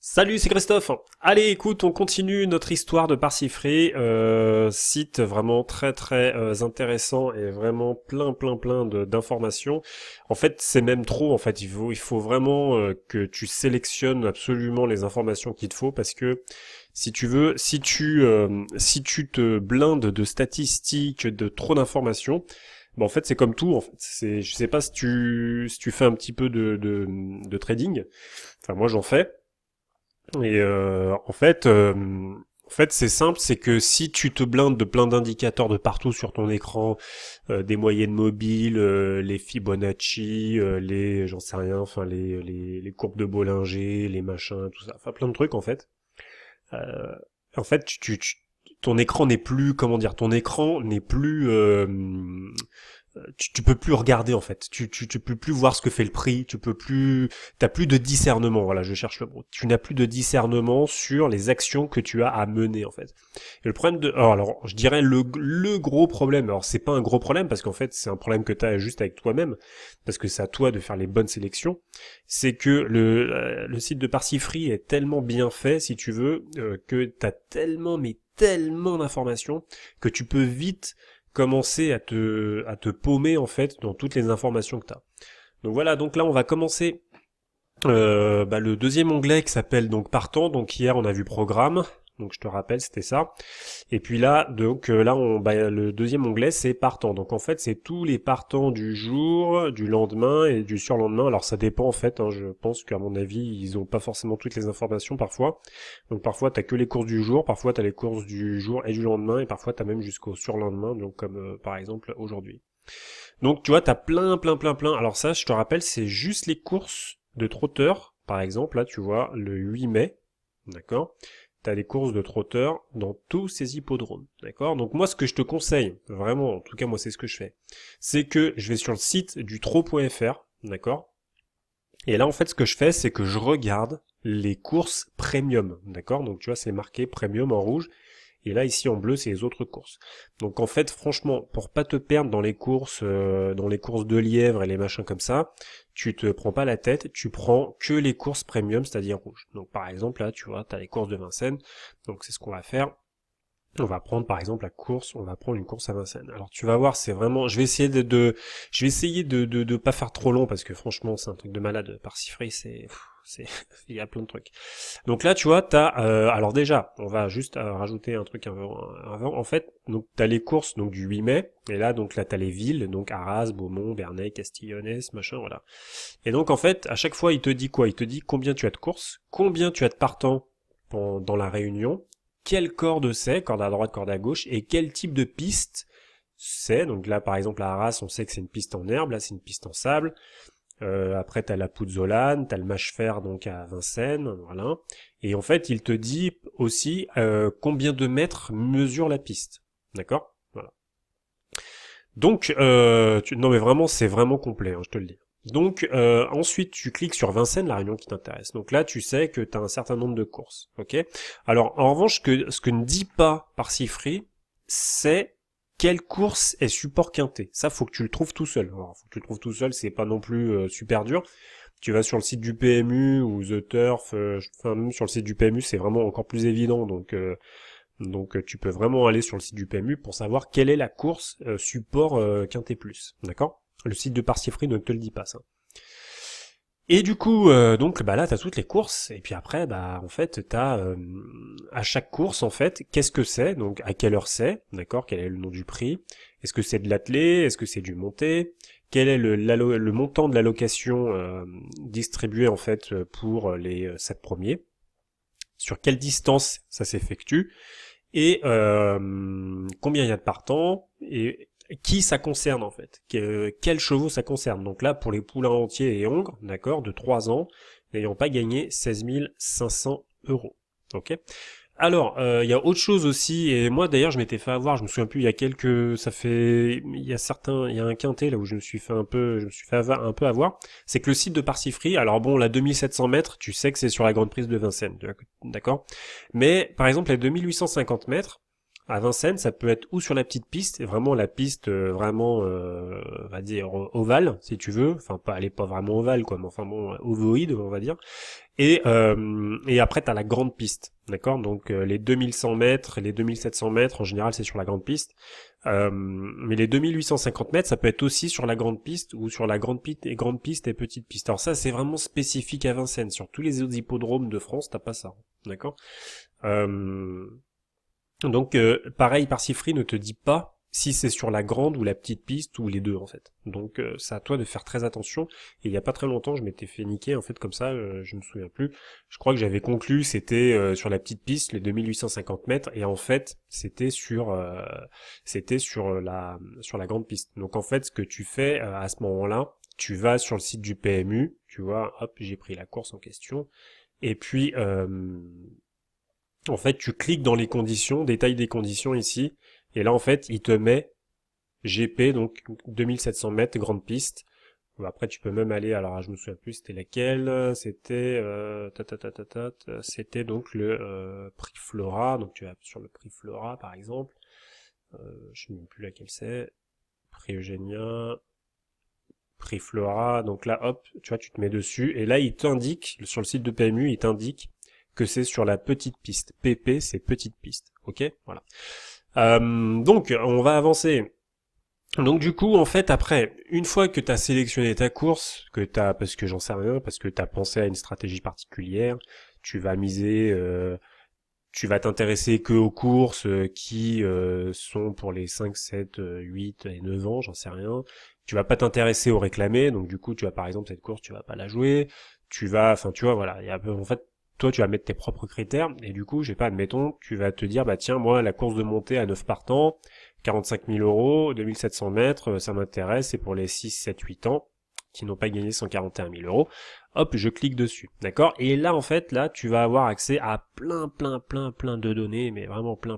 Salut, c'est Christophe. Allez, écoute, on continue notre histoire de Parsifree, site vraiment très intéressant et vraiment plein d'informations. En fait, c'est même trop. En fait, il faut vraiment que tu sélectionnes absolument les informations qu'il te faut parce que si tu veux, si tu te blindes de statistiques, de trop d'informations, bah en fait c'est comme tout. En fait, je sais pas si tu fais un petit peu de trading. Enfin, moi j'en fais. Et en fait, c'est simple, c'est que si tu te blindes de plein d'indicateurs de partout sur ton écran, des moyennes mobiles, les Fibonacci, j'en sais rien, enfin les courbes de Bollinger, les machins, tout ça, enfin plein de trucs en fait. Euh, en fait, ton écran n'est plus, comment dire, ton écran n'est plus tu peux plus regarder en fait. Tu peux plus voir ce que fait le prix. T'as plus de discernement. Voilà, je cherche le mot. Tu n'as plus de discernement sur les actions que tu as à mener en fait. Et le problème alors, je dirais le gros problème. Alors c'est pas un gros problème parce qu'en fait c'est un problème que tu as juste avec toi-même parce que c'est à toi de faire les bonnes sélections. C'est que le site de Parsifree est tellement bien fait si tu veux que t'as tellement mais tellement d'informations que tu peux vite commencer à te paumer en fait dans toutes les informations que tu as. Donc voilà, donc là on va commencer le deuxième onglet qui s'appelle donc partant. Donc hier on a vu programme, donc je te rappelle c'était ça. Et puis là donc le deuxième onglet c'est partant. Donc en fait c'est tous les partants du jour, du lendemain et du surlendemain. Alors ça dépend en fait, hein, je pense qu'à mon avis ils ont pas forcément toutes les informations parfois. Donc parfois t'as que les courses du jour, parfois t'as les courses du jour et du lendemain et parfois t'as même jusqu'au surlendemain. Donc comme par exemple aujourd'hui. Donc tu vois, t'as plein. Alors ça, je te rappelle, c'est juste les courses de trotteurs. Par exemple, là, tu vois, le 8 mai, d'accord? T'as les courses de trotteurs dans tous ces hippodromes, d'accord? Donc moi, ce que je te conseille, vraiment, en tout cas moi, c'est ce que je fais, c'est que je vais sur le site du trot.fr, d'accord? Et là, en fait, ce que je fais, c'est que je regarde les courses premium, d'accord? Donc tu vois, c'est marqué premium en rouge. Et là, ici en bleu, c'est les autres courses. Donc en fait, franchement, pour pas te perdre dans les courses de lièvre et les machins comme ça, tu te prends pas la tête, tu prends que les courses premium, c'est-à-dire rouges. Donc par exemple, là, tu vois, t'as les courses de Vincennes. Donc c'est ce qu'on va faire. On va prendre par exemple on va prendre une course à Vincennes. Alors tu vas voir, c'est vraiment, je vais essayer de pas faire trop long parce que franchement c'est un truc de malade. Parsifree, c'est, il y a plein de trucs. Donc là, tu vois, alors déjà, on va juste rajouter un truc avant. En fait, donc t'as les courses donc du 8 mai, et là donc là t'as les villes, donc Arras, Beaumont, Bernay, Castillonnès, machin, voilà. Et donc en fait, à chaque fois, il te dit quoi? Il te dit combien tu as de courses, combien tu as de partants dans la réunion, quelle corde c'est, corde à droite, corde à gauche, et quel type de piste c'est. Donc là, par exemple, à Arras, on sait que c'est une piste en herbe, là c'est une piste en sable. Après, t'as la Pouzzolane, t'as le Mâche-Fer donc à Vincennes, voilà. Et en fait, il te dit aussi combien de mètres mesure la piste, d'accord? Voilà. Donc, non mais vraiment, c'est vraiment complet, hein, je te le dis. Donc, ensuite, tu cliques sur Vincennes, la réunion qui t'intéresse. Donc là, tu sais que tu as un certain nombre de courses, ok? Alors, en revanche, ce que ne dit pas Parsifree, c'est quelle course est support quintet. Ça, faut que tu le trouves tout seul. Alors, faut que tu le trouves tout seul, c'est pas non plus super dur. Tu vas sur le site du PMU ou The Turf, enfin même sur le site du PMU, c'est vraiment encore plus évident. Donc tu peux vraiment aller sur le site du PMU pour savoir quelle est la course support Quintet Plus, d'accord? Le site de Parsifree ne te le dit pas ça. Et du coup, donc bah là t'as toutes les courses et puis après bah en fait t'as à chaque course en fait qu'est-ce que c'est, donc à quelle heure c'est, d'accord? Quel est le nom du prix? Est-ce que c'est de l'attelé? Est-ce que c'est du monté? Quel est le montant de l'allocation distribué en fait pour les 7 premiers? Sur quelle distance ça s'effectue? Et combien il y a de partants et qui ça concerne en fait, quels chevaux ça concerne. Donc là pour les poulains entiers et hongres, d'accord, de 3 ans, n'ayant pas gagné 16 500 euros. Ok. Alors, il y a autre chose aussi, et moi d'ailleurs je m'étais fait avoir, je me souviens plus, il y a un quintet là où je me suis fait un peu avoir, c'est que le site de Parsifree, alors bon, la 2700 mètres, tu sais que c'est sur la grande prise de Vincennes, d'accord? Mais, par exemple, la 2850 mètres, à Vincennes, ça peut être ou sur la petite piste, vraiment la piste vraiment, on va dire ovale, si tu veux. Enfin, pas, elle est pas vraiment ovale, quoi, mais enfin bon, ovoïde, on va dire. Et après, t'as la grande piste, d'accord? Donc les 2100 mètres, les 2700 mètres, en général, c'est sur la grande piste. Mais les 2850 mètres, ça peut être aussi sur la grande piste ou sur la grande piste et petite piste. Alors ça, c'est vraiment spécifique à Vincennes. Sur tous les autres hippodromes de France, t'as pas ça, d'accord? Euh, donc pareil, Parsifree ne te dit pas si c'est sur la grande ou la petite piste ou les deux en fait. Donc c'est à toi de faire très attention. Et il y a pas très longtemps, je m'étais fait niquer en fait comme ça, je me souviens plus. Je crois que j'avais conclu c'était sur la petite piste, les 2850 mètres, et en fait c'était sur la grande piste. Donc en fait, ce que tu fais à ce moment-là, tu vas sur le site du PMU, tu vois, hop, j'ai pris la course en question, et puis en fait, tu cliques dans les conditions, détail des conditions ici, et là, en fait, il te met GP, donc 2700 mètres, grande piste. Après, tu peux même aller, alors je me souviens plus, c'était laquelle, c'était, c'était donc le prix Flora, donc tu vas sur le prix Flora, par exemple, je ne sais même plus laquelle c'est, prix Eugénia, prix Flora, donc là, hop, tu vois, tu te mets dessus, et là, il t'indique, sur le site de PMU, il t'indique que c'est sur la petite piste. PP, c'est petite piste. Ok, voilà. Donc, on va avancer. Donc du coup, en fait, après, une fois que tu as sélectionné ta course, parce que j'en sais rien, parce que tu as pensé à une stratégie particulière, tu vas miser, tu vas t'intéresser que aux courses qui sont pour les 5, 7, 8 et 9 ans, j'en sais rien. Tu vas pas t'intéresser aux réclamés, donc du coup, tu vas par exemple cette course, tu vas pas la jouer. Enfin, tu vois, voilà, il y a en fait, toi, tu vas mettre tes propres critères, et du coup, je sais pas, admettons, tu vas te dire, bah tiens, moi, la course de montée à 9 partants, 45 000 euros, 2700 mètres, ça m'intéresse, c'est pour les 6, 7, 8 ans qui n'ont pas gagné 141 000 euros. Hop, je clique dessus, d'accord? Et là, en fait, là, tu vas avoir accès à plein de données, mais vraiment plein.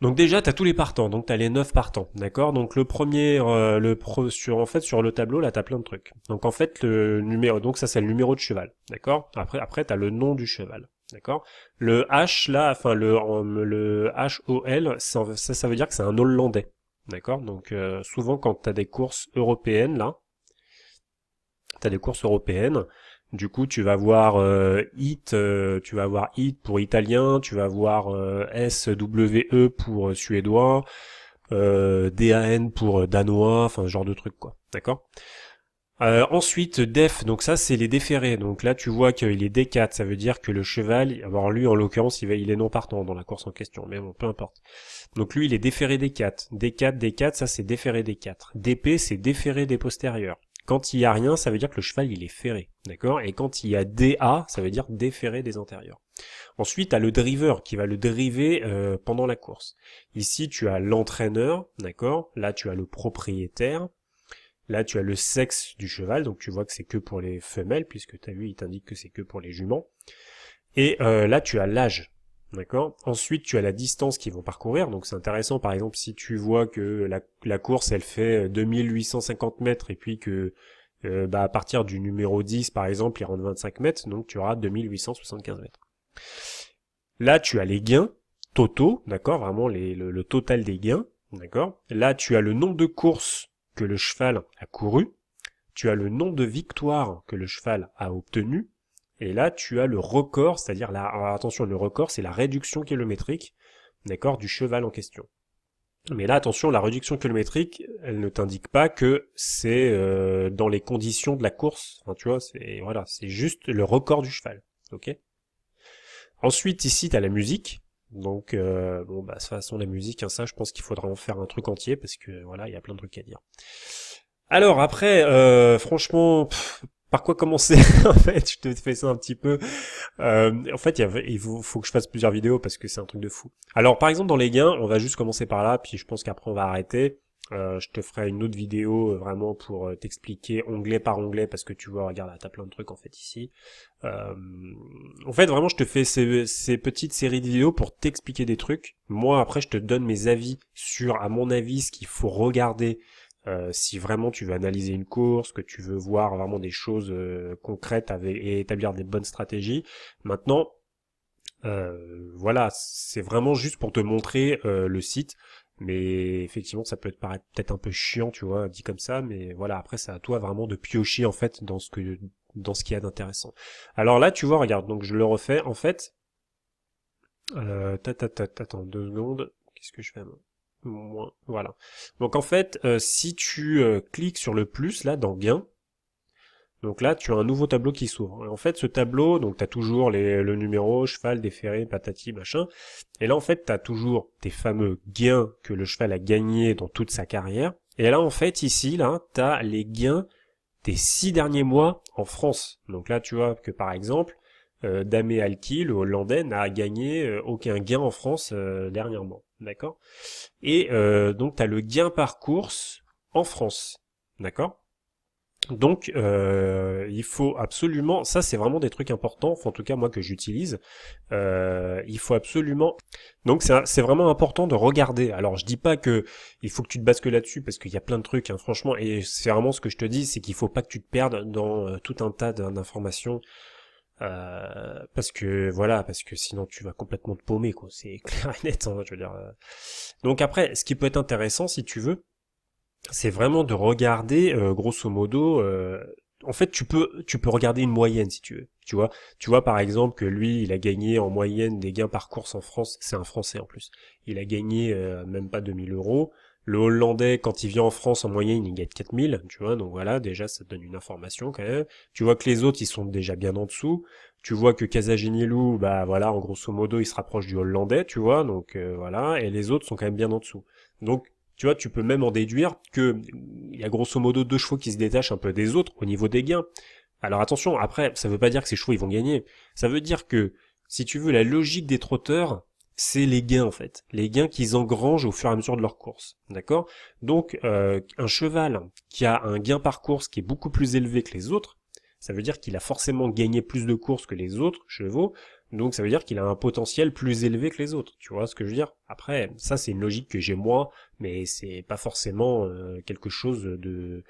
Donc déjà, t'as tous les partants, donc t'as les 9 partants, d'accord? Donc le premier, sur le tableau, là, t'as plein de trucs. Donc en fait, le numéro, donc ça c'est le numéro de cheval, d'accord? Après t'as le nom du cheval, d'accord? Le H là, enfin le HOL, ça veut dire que c'est un Hollandais, d'accord? Donc souvent quand t'as des courses européennes là, t'as des courses européennes. Du coup, tu vas voir tu vas voir IT pour italien, tu vas voir SWE pour suédois, DAN pour danois, enfin ce genre de truc quoi. D'accord. Ensuite, DEF, donc ça c'est les déférés. Donc là tu vois qu'il est D4, ça veut dire que le cheval, alors lui en l'occurrence il est non partant dans la course en question, mais bon peu importe. Donc lui il est déféré D4. D4, D4, ça c'est déféré D4. DP c'est déféré des postérieurs. Quand il y a rien, ça veut dire que le cheval il est ferré, d'accord? Et quand il y a DA, ça veut dire déféré des antérieurs. Ensuite, tu as le driver qui va le driver pendant la course. Ici, tu as l'entraîneur, d'accord? Là, tu as le propriétaire. Là, tu as le sexe du cheval, donc tu vois que c'est que pour les femelles, puisque tu as vu, il t'indique que c'est que pour les juments. Et là, tu as l'âge, d'accord? Ensuite, tu as la distance qu'ils vont parcourir, donc c'est intéressant, par exemple, si tu vois que la course, elle fait 2850 mètres, et puis que à partir du numéro 10, par exemple, il rentre 25 mètres, donc tu auras 2875 mètres. Là, tu as les gains totaux, d'accord? Vraiment le total des gains, d'accord? Là, tu as le nombre de courses que le cheval a couru, tu as le nombre de victoires que le cheval a obtenues, et là tu as le record, c'est-à-dire alors attention, le record c'est la réduction kilométrique, d'accord, du cheval en question. Mais là attention, la réduction kilométrique, elle ne t'indique pas que c'est dans les conditions de la course, enfin tu vois, c'est juste le record du cheval, ok? Ensuite ici tu as la musique. Donc bon bah de toute façon la musique, hein, ça je pense qu'il faudra en faire un truc entier parce que voilà, il y a plein de trucs à dire. Alors après, franchement, par quoi commencer en fait? Je te fais ça un petit peu. En fait, il faut que je fasse plusieurs vidéos parce que c'est un truc de fou. Alors par exemple dans les gains, on va juste commencer par là, puis je pense qu'après on va arrêter. Je te ferai une autre vidéo vraiment pour t'expliquer onglet par onglet parce que tu vois, regarde, là, t'as plein de trucs en fait ici. Euh, En fait, vraiment, je te fais ces petites séries de vidéos pour t'expliquer des trucs. Moi, après, je te donne mes avis sur, à mon avis, ce qu'il faut regarder si vraiment tu veux analyser une course, que tu veux voir vraiment des choses concrètes et établir des bonnes stratégies. Maintenant, Voilà, c'est vraiment juste pour te montrer le site. Mais effectivement, ça peut te paraître peut-être un peu chiant, tu vois, dit comme ça, mais voilà, après c'est à toi vraiment de piocher en fait dans ce qu'il y a d'intéressant. Alors là, tu vois, regarde, donc je le refais, en fait, attends 2 secondes, qu'est-ce que je fais moi moins, voilà. Donc en fait, si tu cliques sur le plus là dans gain, donc là, tu as un nouveau tableau qui s'ouvre. Et en fait, ce tableau, donc tu as toujours le numéro, cheval, déféré, patati, machin. Et là, en fait, tu as toujours tes fameux gains que le cheval a gagnés dans toute sa carrière. Et là, en fait, ici, là, tu as les gains des 6 derniers mois en France. Donc là, tu vois que par exemple, Damé Alki, le Hollandais, n'a gagné aucun gain en France dernièrement. D'accord. Et donc, tu as le gain par course en France. D'accord. Donc, il faut absolument, ça c'est vraiment des trucs importants, enfin, en tout cas moi que j'utilise, il faut absolument, donc c'est vraiment important de regarder. Alors je dis pas que il faut que tu te bases que là-dessus, parce qu'il y a plein de trucs, hein, franchement, et c'est vraiment ce que je te dis, c'est qu'il faut pas que tu te perdes dans tout un tas d'informations, parce que voilà, parce que sinon tu vas complètement te paumer, quoi, c'est clair et net, hein, je veux dire. Donc après, ce qui peut être intéressant, si tu veux, c'est vraiment de regarder grosso modo en fait tu peux regarder une moyenne si tu veux, tu vois par exemple que lui il a gagné en moyenne des gains par course en France, c'est un Français en plus, il a gagné même pas 2 000 euros. Le Hollandais quand il vient en France en moyenne il gagne 4 000, tu vois, donc voilà, déjà ça te donne une information quand même. Tu vois que les autres ils sont déjà bien en dessous, tu vois que Casaginiello, bah voilà, en grosso modo il se rapproche du Hollandais, tu vois, donc voilà, et les autres sont quand même bien en dessous. Donc tu vois, tu peux même en déduire que il y a grosso modo 2 chevaux qui se détachent un peu des autres au niveau des gains. Alors attention, après, ça veut pas dire que ces chevaux ils vont gagner. Ça veut dire que, si tu veux, la logique des trotteurs, c'est les gains en fait. Les gains qu'ils engrangent au fur et à mesure de leur course. D'accord. Donc, un cheval qui a un gain par course qui est beaucoup plus élevé que les autres, ça veut dire qu'il a forcément gagné plus de courses que les autres chevaux, donc ça veut dire qu'il a un potentiel plus élevé que les autres. Tu vois ce que je veux dire? Après, ça c'est une logique que j'ai moi, mais c'est pas forcément quelque chose de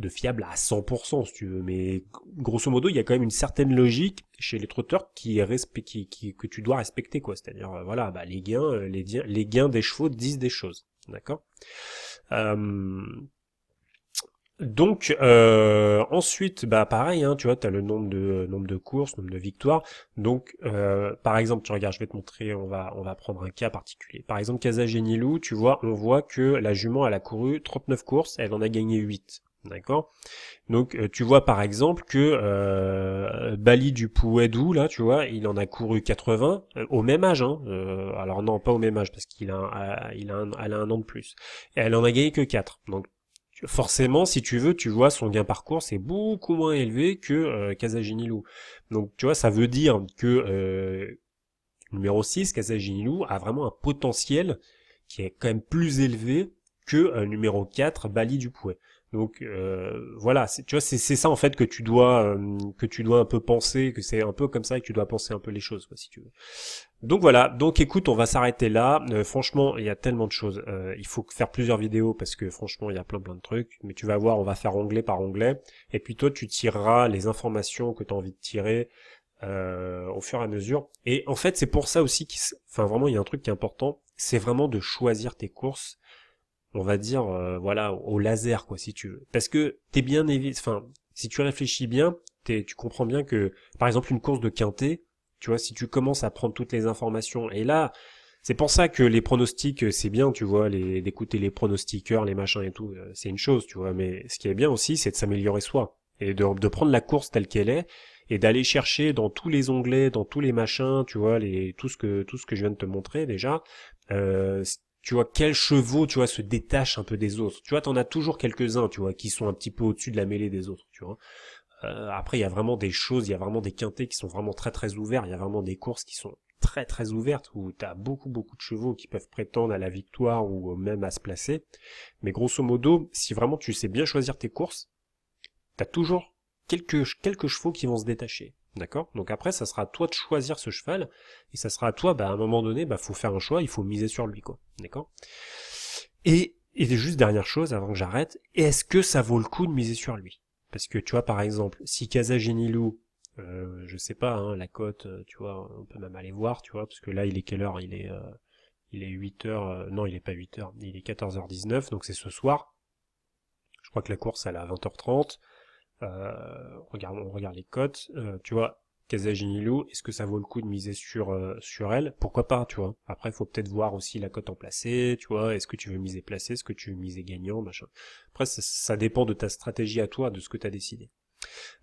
fiable à 100% si tu veux. Mais grosso modo, il y a quand même une certaine logique chez les trotteurs que tu dois respecter, quoi. C'est-à-dire, voilà, bah, les gains des chevaux disent des choses. D'accord. Euh, donc ensuite, bah pareil, hein, tu vois, tu as le nombre de courses, nombre de victoires. Donc par exemple, tu regardes, je vais te montrer, on va prendre un cas particulier. Par exemple, Casagénilou, tu vois, on voit que la jument elle a couru 39 courses, elle en a gagné 8. D'accord. Donc tu vois par exemple que Bali du Pouedou là, tu vois, il en a couru 80 au même âge, hein. Alors non, pas au même âge parce elle a un an de plus. Et elle en a gagné que 4. Donc forcément, si tu veux, tu vois, son gain par course est beaucoup moins élevé que Casaginilu. Donc, tu vois, ça veut dire que numéro 6, Casaginilu, a vraiment un potentiel qui est quand même plus élevé que numéro 4, Bali Dupouet. Donc voilà, tu vois, c'est ça en fait que tu dois un peu penser, que c'est un peu comme ça que tu dois penser un peu les choses, quoi, si tu veux. Donc voilà, donc écoute, on va s'arrêter là. Franchement, il y a tellement de choses. Il faut faire plusieurs vidéos parce que franchement, il y a plein de trucs. Mais tu vas voir, on va faire onglet par onglet. Et puis toi, tu tireras les informations que tu as envie de tirer au fur et à mesure. Et en fait, c'est pour ça aussi enfin vraiment, il y a un truc qui est important, c'est vraiment de choisir tes courses. On va dire, voilà, au laser, quoi, si tu veux. Parce que t'es bien enfin, si tu réfléchis bien, tu comprends bien que, par exemple, une course de quintet, tu vois, si tu commences à prendre toutes les informations, et là, c'est pour ça que les pronostics, c'est bien, tu vois, d'écouter les pronostiqueurs, les machins et tout, c'est une chose, tu vois, mais ce qui est bien aussi, c'est de s'améliorer soi, et de prendre la course telle qu'elle est, et d'aller chercher dans tous les onglets, dans tous les machins, tu vois, tout ce que je viens de te montrer déjà, euh, tu vois, quels chevaux, tu vois, se détachent un peu des autres. Tu vois, t'en as toujours quelques-uns, tu vois, qui sont un petit peu au-dessus de la mêlée des autres, tu vois. Après, il y a vraiment des choses, il y a vraiment des quintés qui sont vraiment très ouverts, il y a vraiment des courses qui sont très ouvertes, où t'as beaucoup de chevaux qui peuvent prétendre à la victoire ou même à se placer. Mais grosso modo, si vraiment tu sais bien choisir tes courses, t'as toujours quelques chevaux qui vont se détacher. D'accord. Donc après, ça sera à toi de choisir ce cheval, et ça sera à toi, bah, à un moment donné, bah, faut faire un choix, il faut miser sur lui, quoi. D'accord. Et juste dernière chose, avant que j'arrête, est-ce que ça vaut le coup de miser sur lui? Parce que tu vois, par exemple, si Casagenilu, Je sais pas, hein, la cote, tu vois, on peut même aller voir, tu vois, parce que là, il est quelle heure? Il est 8 heures, non, il est pas 8 heures, il est 14h19, donc c'est ce soir. Je crois que la course, elle est à 20h30. On regarde les cotes, tu vois, Casaginilu, est-ce que ça vaut le coup de miser sur elle? Pourquoi pas, tu vois. Après, il faut peut-être voir aussi la cote en placé, tu vois, est-ce que tu veux miser placé, est-ce que tu veux miser gagnant, machin. Après, ça dépend de ta stratégie à toi, de ce que tu as décidé.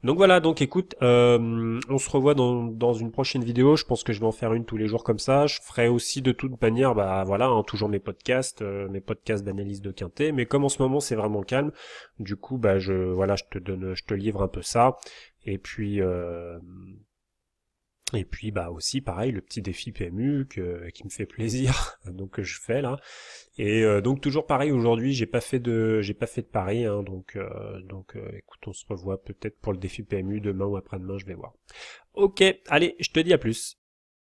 Donc voilà, donc écoute, on se revoit dans une prochaine vidéo. Je pense que je vais en faire une tous les jours comme ça. Je ferai aussi de toute manière, bah voilà, hein, toujours mes podcasts d'analyse de quintet. Mais comme en ce moment c'est vraiment calme, du coup, bah voilà, je te livre un peu ça. Et puis, bah aussi pareil, le petit défi PMU qui me fait plaisir, donc que je fais là. Et donc toujours pareil aujourd'hui, j'ai pas fait de pari, hein, écoute, on se revoit peut-être pour le défi PMU demain ou après-demain, je vais voir. Ok, allez, je te dis à plus.